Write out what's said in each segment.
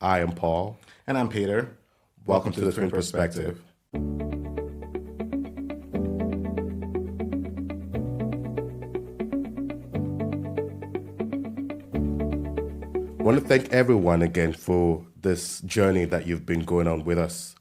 I am Paul. And I'm Peter. Welcome to the Twin Perspective. I want to thank everyone again for this journey that you've been going on with us.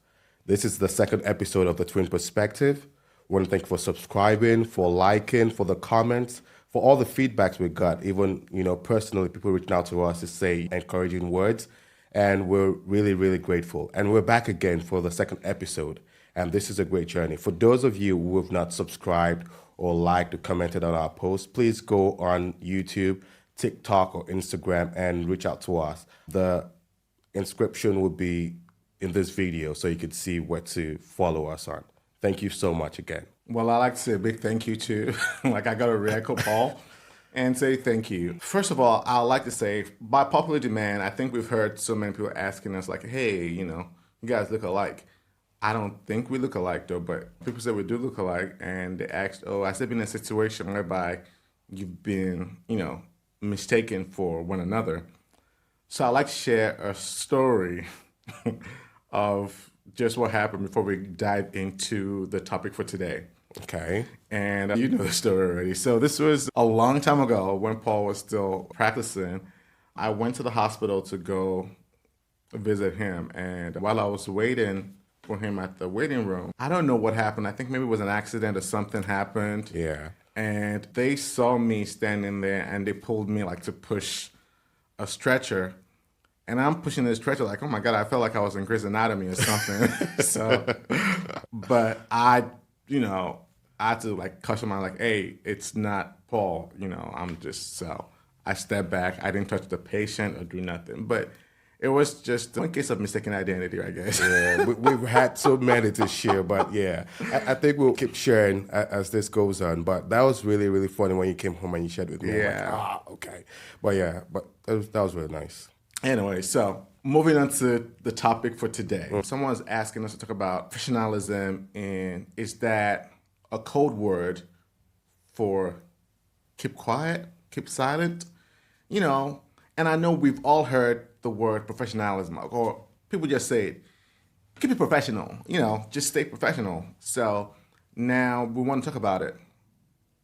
This is the second episode of the Twin Perspective. I want to thank you for subscribing, for liking, for the comments, for all the feedbacks we got. Even, personally, people reaching out to us to say encouraging words. And we're really, really grateful. And we're back again for the second episode. And this is a great journey. For those of you who have not subscribed or liked or commented on our posts, please go on YouTube, TikTok, or Instagram and reach out to us. The inscription will be in this video so you can see where to follow us on. Thank you so much again. Well, I'd like to say a big thank you to, I got to re-echo Paul and say thank you. First of all, I'd like to say, by popular demand, I think we've heard so many people asking us like, hey, you guys look alike. I don't think we look alike though, but people say we do look alike, and they asked, has there been a situation whereby you've been, mistaken for one another? So I'd like to share a story of just what happened before we dive into the topic for today. Okay. And you know the story already. So this was a long time ago when Paul was still practicing. I went to the hospital to go visit him. And while I was waiting for him at the waiting room, I don't know what happened. I think maybe it was an accident or something happened. Yeah. And they saw me standing there and they pulled me to push a stretcher. And I'm pushing this stretcher like, oh my God, I felt like I was in Grey's Anatomy or something. But I had to caution my hey, it's not Paul, I'm just, so I stepped back. I didn't touch the patient or do nothing. But it was just one case of mistaken identity, I guess. Yeah, we've had so many to share, but yeah, I think we'll keep sharing as this goes on. But that was really, really funny when you came home and you shared with me. Yeah. Okay. But yeah, that was really nice. Anyway, so moving on to the topic for today. Someone's asking us to talk about professionalism, and is that a code word for keep quiet, keep silent? And I know we've all heard the word professionalism, or people just say it, keep it professional, just stay professional. So now we want to talk about it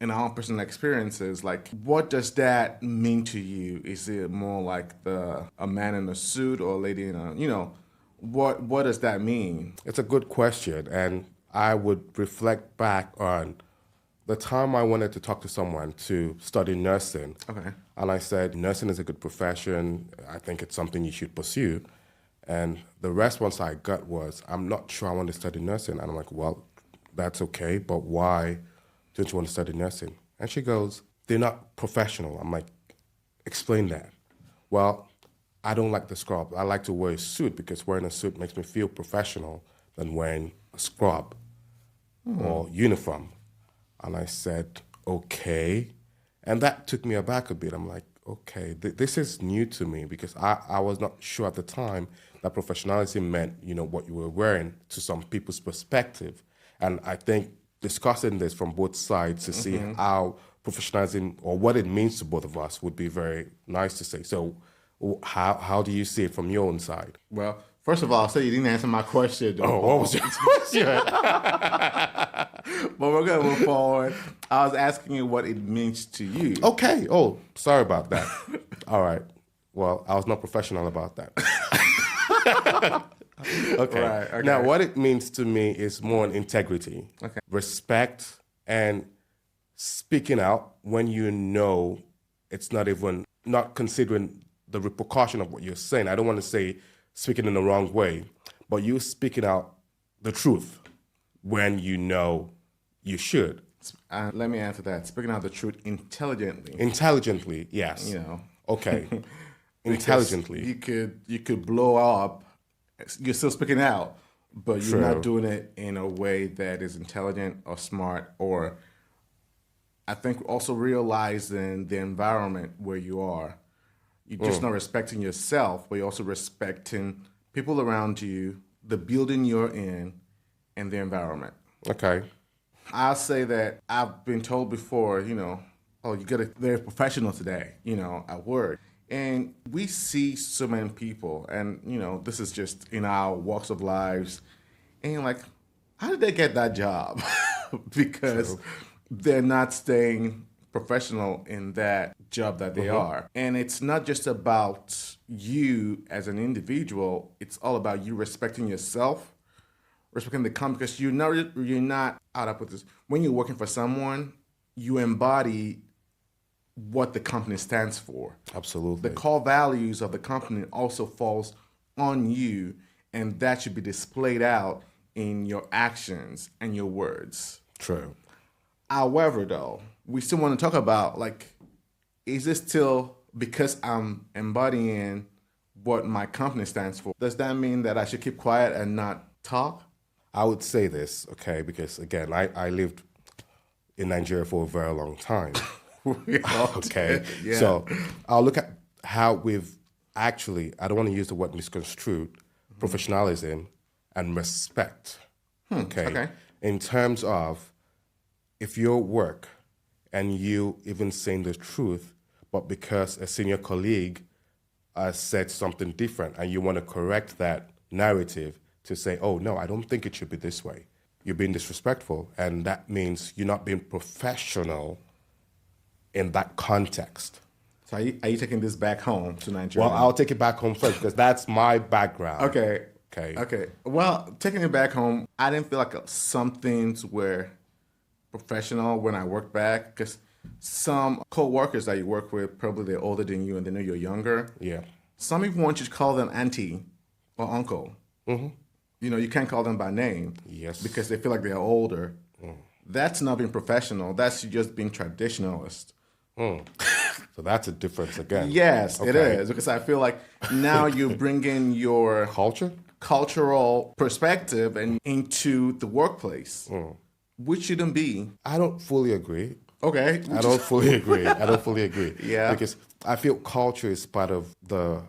in our own personal experiences. What does that mean to you? Is it more like a man in a suit or a lady in a, what does that mean? It's a good question, and I would reflect back on the time I wanted to talk to someone to study nursing. Okay. And I said, nursing is a good profession. I think it's something you should pursue. And the response I got was, I'm not sure I want to study nursing. And I'm like, well, that's okay, but why don't you want to study nursing? And she goes, they're not professional. I'm like, explain that. Well, I don't like the scrub. I like to wear a suit because wearing a suit makes me feel professional than wearing a scrub or uniform. And I said, okay. And that took me aback a bit. I'm like, okay, this is new to me because I was not sure at the time that professionalism meant, what you were wearing to some people's perspective. And I think discussing this from both sides to see how professionalism or what it means to both of us would be very nice to say. So how do you see it from your own side? Well, first of all, I'll say you didn't answer my question. Oh, what was your question? But we're going to move forward. I was asking you what it means to you. Okay. Oh, sorry about that. All right. Well, I was not professional about that. Okay. Right, okay. Now, what it means to me is more an integrity, respect, and speaking out when you know it's not considering the repercussion of what you're saying. I don't want to say speaking in the wrong way, but you speaking out the truth when you know you should. Let me answer that. Speaking out the truth intelligently. Intelligently, yes. Okay. Intelligently. You could blow up. You're still speaking out, but you're not doing it in a way that is intelligent or smart, or I think also realizing the environment where you are. You're just not respecting yourself, but you're also respecting people around you, the building you're in, and the environment. Okay. I'll say that I've been told before, oh, you got to very professional today, at work. And we see so many people, and this is just in our walks of lives, and you're like, how did they get that job? Because they're not staying professional in that job that they are. And it's not just about you as an individual, it's all about you respecting yourself, respecting the company, because you're not out up with this. When you're working for someone, you embody what the company stands for. Absolutely. The core values of the company also falls on you, and that should be displayed out in your actions and your words. True. However, though, we still want to talk about, like, is this still because I'm embodying what my company stands for? Does that mean that I should keep quiet and not talk? I would say this, okay, because again, I lived in Nigeria for a very long time. Okay. Yeah. So I'll look at how we've actually, I don't want to use the word misconstrued, professionalism and respect. Okay. In terms of if your work and you even saying the truth, but because a senior colleague said something different and you want to correct that narrative to say, oh, no, I don't think it should be this way. You're being disrespectful, and that means you're not being professional in that context. So are you taking this back home to Nigeria? Well, I'll take it back home first because that's my background. Okay. Well, taking it back home, I didn't feel like some things were professional when I worked back, because some co-workers that you work with, probably they're older than you and they know you're younger. Yeah. Some people want you to call them auntie or uncle. You can't call them by name. Yes. Because they feel like they're older. That's not being professional. That's just being traditionalist. So that's a difference again. Yes, it is. Because I feel like now you bring in your cultural perspective and into the workplace, which shouldn't be. I don't fully agree. Okay. I don't fully agree. Yeah. Because I feel culture is part of the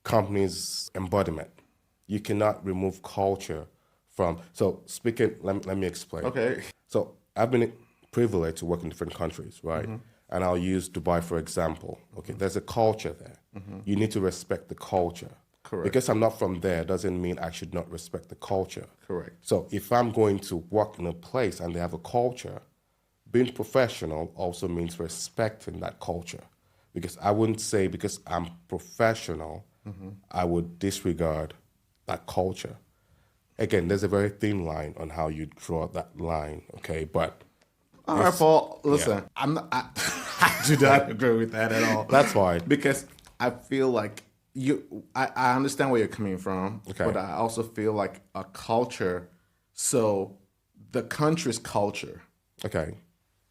company's embodiment. You cannot remove culture from. So speaking, let me explain. Okay. So I've been privileged to work in different countries, right? And I'll use Dubai for example. Okay, there's a culture there. You need to respect the culture. Correct. Because I'm not from there doesn't mean I should not respect the culture. Correct. So if I'm going to work in a place and they have a culture, being professional also means respecting that culture. Because I wouldn't say because I'm professional, I would disregard that culture. Again, there's a very thin line on how you draw that line, okay? But all right, Paul, listen, I do not agree with that at all. That's fine. Because I feel like I understand where you're coming from, but I also feel like a culture, so the country's culture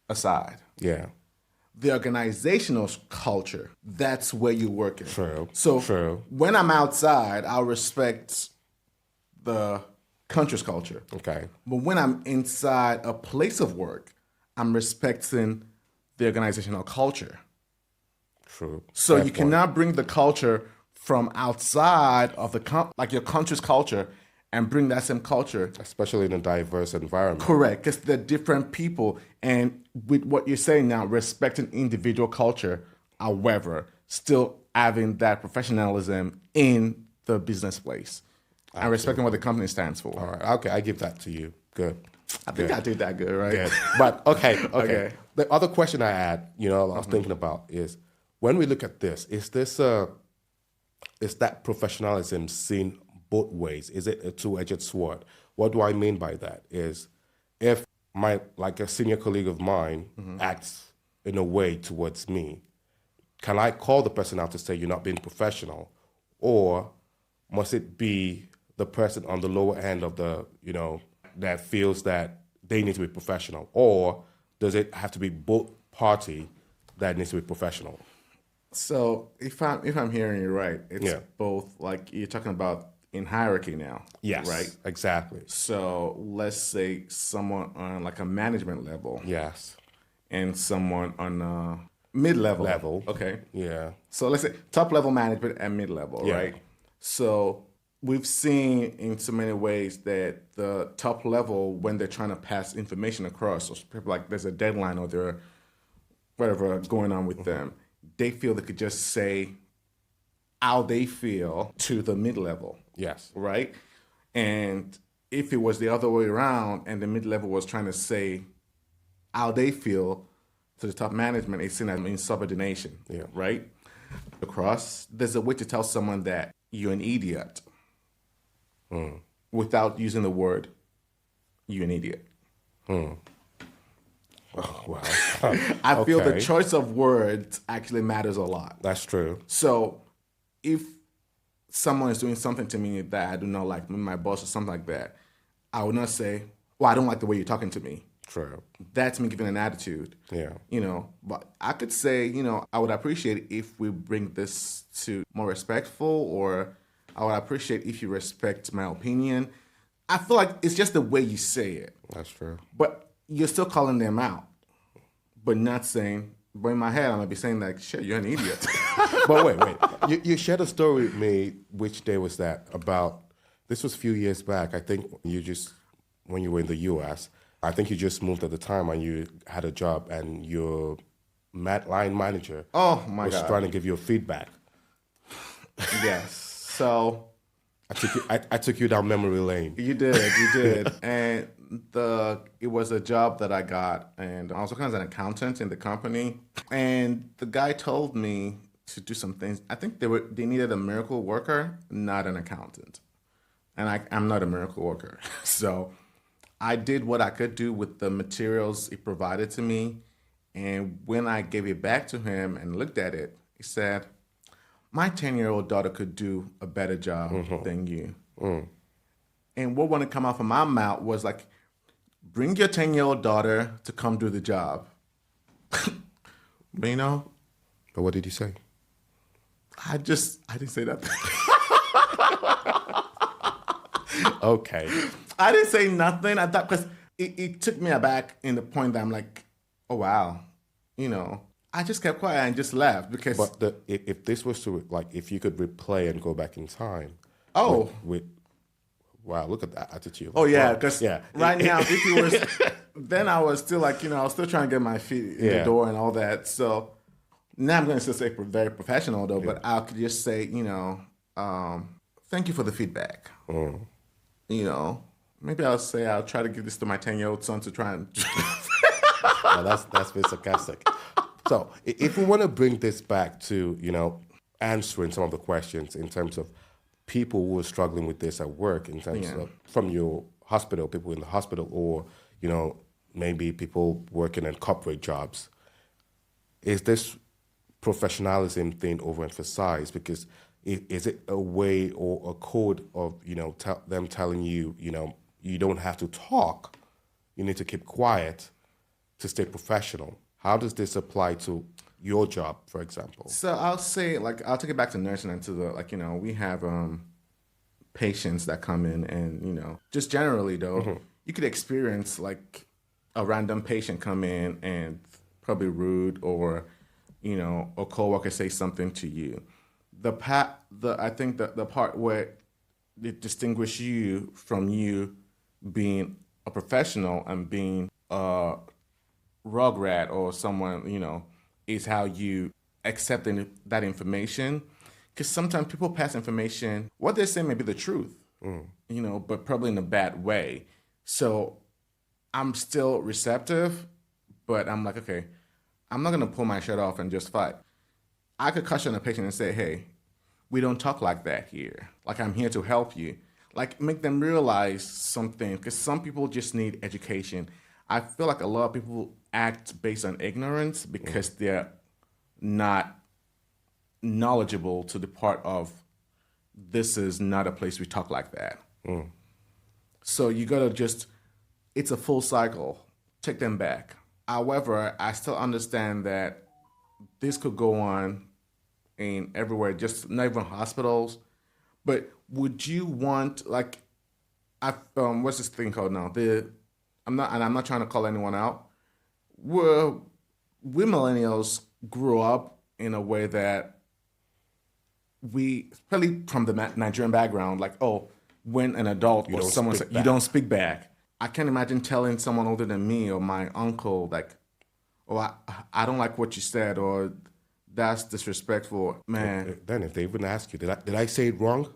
aside, the organizational culture, that's where you're working. True. So when I'm outside, I'll respect the country's culture. Okay. But when I'm inside a place of work, I'm respecting the organizational culture. True. So you cannot bring the culture from outside of like your country's culture and bring that same culture. Especially in a diverse environment. Correct, because they're different people. And with what you're saying now, respecting individual culture, however, still having that professionalism in the business place. And respecting what the company stands for. All right. Okay, I give that to you. Good. I think I did that good, right? Good. But okay. The other question I had, I was thinking about is when we look at this, is that professionalism seen both ways? Is it a two-edged sword? What do I mean by that? Is if a senior colleague of mine acts in a way towards me, can I call the person out to say you're not being professional, or must it be the person on the lower end of the that feels that they need to be professional, or does it have to be both party that needs to be professional? So if I'm hearing you right, it's both. Like you're talking about in hierarchy now. Yes, right. Exactly. So let's say someone on like a management level. Yes. And someone on a mid-level. Okay. Yeah. So let's say top level management and mid-level, right? So we've seen in so many ways that the top level, when they're trying to pass information across, so people like there's a deadline or there whatever going on with them, they feel they could just say how they feel to the mid-level, Yes. right? And if it was the other way around and the mid-level was trying to say how they feel to the top management, it's seen as insubordination, Yeah. right? Across, there's a way to tell someone that you're an idiot without using the word you're an idiot. Oh, wow. I feel the Okay. choice of words actually matters a lot. That's true. So if someone is doing something to me that I do not like, my boss or something like that, I would not say, well, I don't like the way you're talking to me. True. That's me giving an attitude. Yeah. But I could say, I would appreciate it if we bring this to more respectful, or I would appreciate if you respect my opinion. I feel like it's just the way you say it. That's true. But you're still calling them out, but not saying, but in my head, I'm going to be saying like, shit, you're an idiot. But wait. You shared a story with me. Which day was that? About, this was a few years back. I think when you were in the U.S., I think you just moved at the time and you had a job and your line manager Oh, my was God. trying to give you feedback. Yes. So I took you down memory lane. you did. And it was a job that I got, and I was working as an accountant in the company. And the guy told me to do some things. I think they needed a miracle worker, not an accountant. And I'm not a miracle worker. So I did what I could do with the materials he provided to me. And when I gave it back to him and looked at it, he said, my 10-year-old daughter could do a better job than you. And what wanted to come out from my mouth was like, bring your 10-year-old daughter to come do the job. But But what did you say? I didn't say that. Okay. I didn't say nothing. I thought, because it took me aback in the point that I'm like, oh, wow. I just kept quiet and just laughed because. But if this was to, like, if you could replay and go back in time. Oh. Wow, look at that attitude. Oh, yeah, Wow. because Yeah. right now, if it was, then I was still like, I was still trying to get my feet in the door and all that. So now I'm going to still say very professional, though, but I could just say, thank you for the feedback. Maybe I'll try to give this to my 10-year-old son to try and. No, that's been sarcastic. So if we want to bring this back to, answering some of the questions in terms of people who are struggling with this at work, in terms of from your hospital, people in the hospital, or, maybe people working in corporate jobs, is this professionalism thing overemphasized? Because is it a way or a code of, them telling you, you don't have to talk, you need to keep quiet to stay professional? How does this apply to your job, for example? So I'll say, I'll take it back to nursing and to the, we have patients that come in and, just generally, though, you could experience, a random patient come in and probably rude, or, a coworker say something to you. I think the part where it distinguishes you from you being a professional and being a rugrat or someone, is how you accept that information. Because sometimes people pass information, what they say may be the truth, but probably in a bad way. So I'm still receptive, but I'm like, okay, I'm not going to pull my shirt off and just fight. I could caution a patient and say, hey, we don't talk like that here. I'm here to help you. Make them realize something, because some people just need education. I feel like a lot of people act based on ignorance because they're not knowledgeable to the part of, this is not a place we talk like that. So you got to it's a full cycle. Take them back. However, I still understand that this could go on in everywhere, just not even hospitals. But would you want, what's this thing called now? I'm not trying to call anyone out. We millennials grew up in a way that especially from the Nigerian background, when an adult or someone says, you don't speak back. I can't imagine telling someone older than me or my uncle, I don't like what you said, or that's disrespectful, man. Then if they even ask you, did I say it wrong?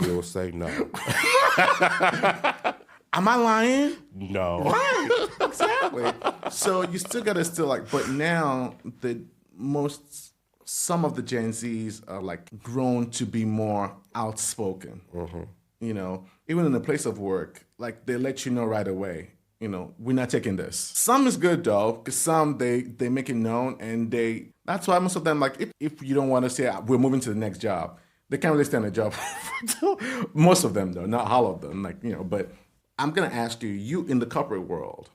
You'll say no. Am I lying? No. Right, exactly. So you still gotta like, but now some of the Gen Zs are like grown to be more outspoken. You know, even in the place of work, like they let you know right away. You know, we're not taking this. Some is good though, because some they make it known, and that's why most of them, like, if you don't want to say we're moving to the next job, they can't really stay on the job. Most of them though, not all of them, like, you know. But I'm gonna ask you in the corporate world,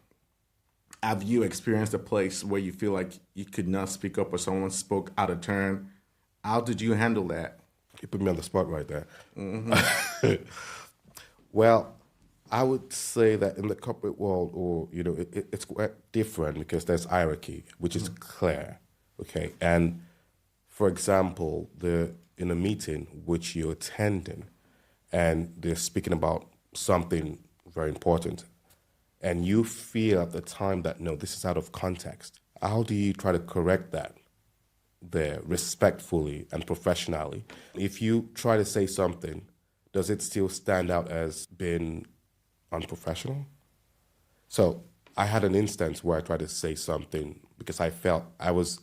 have you experienced a place where you feel like you could not speak up or someone spoke out of turn? How did you handle that? You put me on the spot right there. Well, I would say that in the corporate world, or it's quite different because there's hierarchy, which is clear, okay. And for example, in a meeting which you're attending, and they're speaking about something very important, and you feel at the time that no, this is out of context. How do you try to correct that there respectfully and professionally? If you try to say something, does it still stand out as being unprofessional? So I had an instance where I tried to say something because I felt I was,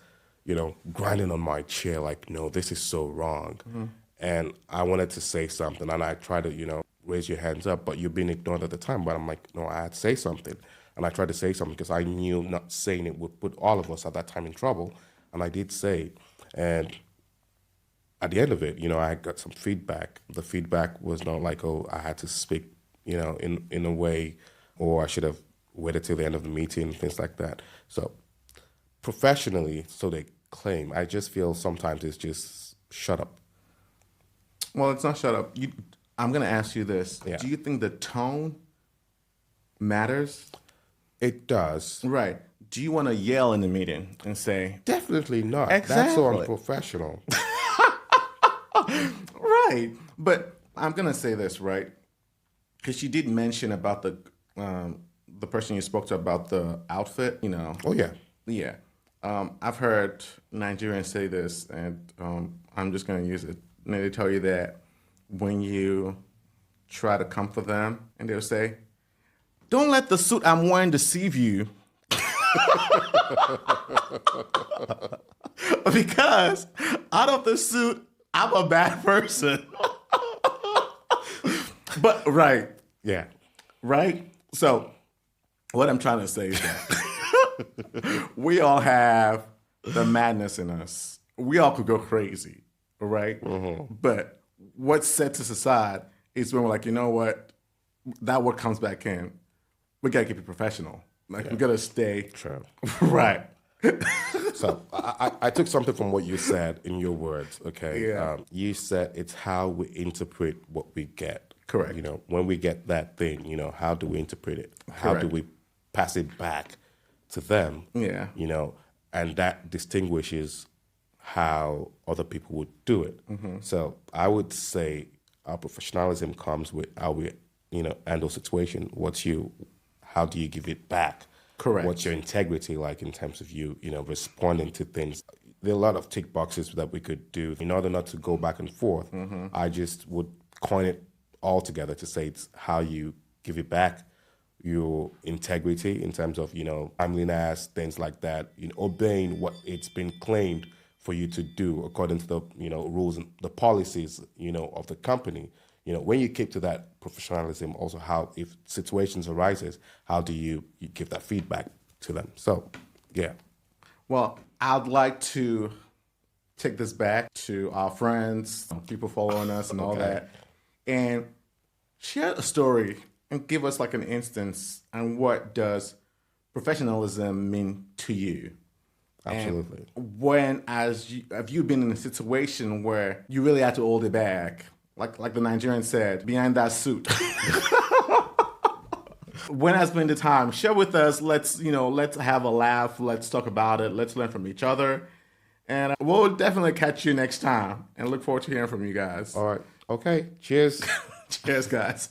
grinding on my chair like, no, this is so wrong. And I wanted to say something, and I tried to, raise your hands up, but you're being ignored at the time. But I'm like, no, I had to say something. And I tried to say something because I knew not saying it would put all of us at that time in trouble. And I did say, and at the end of it, I got some feedback. The feedback was not like, oh, I had to speak, in a way, or I should have waited till the end of the meeting, things like that. So professionally, so they claim, I just feel sometimes it's just shut up. Well, it's not shut up. I'm going to ask you this. Yeah. Do you think the tone matters? It does. Right. Do you want to yell in the meeting and say? Definitely not. Exactly. That's so unprofessional. Right. But I'm going to say this, right? Because you did mention about the person you spoke to about the outfit, Oh, yeah. Yeah. I've heard Nigerians say this, and I'm just going to use it. And they tell you that when you try to comfort them, and they'll say, don't let the suit I'm wearing deceive you. Because out of the suit, I'm a bad person. But, right. Yeah. Right? So, what I'm trying to say is that we all have the madness in us. We all could go crazy, right? But what sets us aside is when we're like, you know what? That word comes back in. We got to keep it professional. Like, we got to stay. True. Right. So I took something from what you said in your words, okay? Yeah. You said it's how we interpret what we get. Correct. When we get that thing, how do we interpret it? How do we pass it back to them? Yeah. And that distinguishes how other people would do it. So I would say our professionalism comes with how we, handle situation. How do you give it back? Correct. What's your integrity like in terms of you, responding to things? There are a lot of tick boxes that we could do in order not to go back and forth. I just would coin it all together to say it's how you give it back, your integrity in terms of, timeliness, things like that, obeying what it's been claimed for you to do according to the, rules and the policies, of the company. When you keep to that professionalism, also how, if situations arises, how do you give that feedback to them? So, yeah. Well, I'd like to take this back to our friends, people following us and all that, and share a story and give us like an instance on what does professionalism mean to you. Absolutely. And have you been in a situation where you really had to hold it back? Like the Nigerian said, behind that suit. When has been the time? Share with us. Let's have a laugh. Let's talk about it. Let's learn from each other. And we'll definitely catch you next time and look forward to hearing from you guys. All right. Okay. Cheers. Cheers, guys.